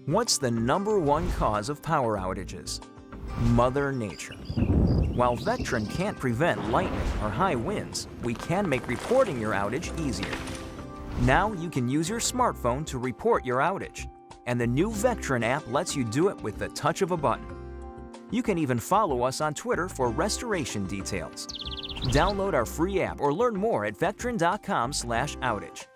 What's the #1 cause of power outages? Mother Nature. While Vectren can't prevent lightning or high winds, we can make reporting your outage easier. Now you can use your smartphone to report your outage, and the new Vectren app lets you do it with the touch of a button. You can even follow us on Twitter for restoration details. Download our free app or learn more at vectren.com/outage.